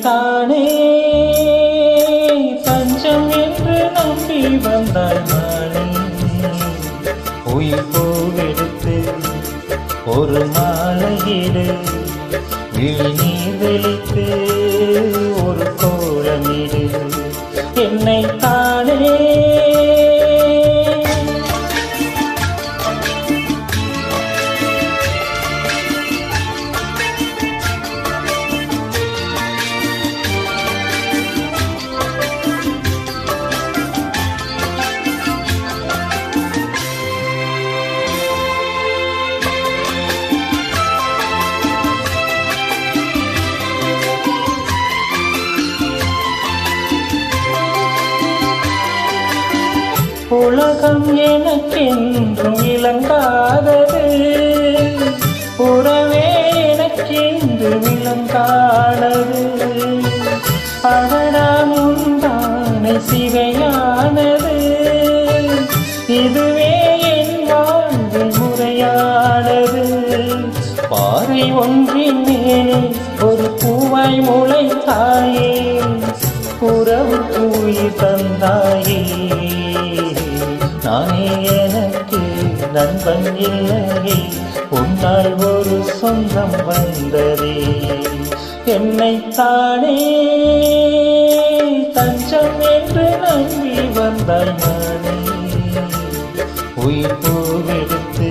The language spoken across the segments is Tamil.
தானே தஞ்சம் என்று நம்பி வந்தாய் மானே. உயிர் பூவெடுத்து ஒரு மாலையிடு, விழிநீர் வெளித்து ஒரு கோலமிடு என்னை தானே. உலகம் எனக்கென்றும் இளங்காதது, உறவே எனக்கென்று விளங்கானது. அடடாம் உண்டானை சிவையானது, இதுவே என் வாழ்வில் முறையானது. பாறை ஒன்றின் மேலே ஒரு பூவாய் முளைத்தாயே, உறவு உயிர் தந்தாயே. நானே எனக்கு நண்பன் இல்லையே, உன்னால் ஒரு சொந்தம் வந்ததே. என்னை தானே தஞ்சம் என்று நம்பி வந்தாய் மானே. உயிர் பூவெடுத்து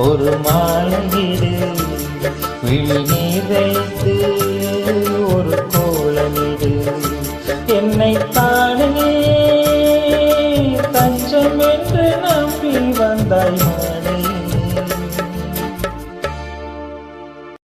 ஒரு மாலையிடு, விழிநீர் வைத்து ஒரு கோலமிடு என்னை தானே தஞ்சம் என்று நம்பி வந்தாய் மானே.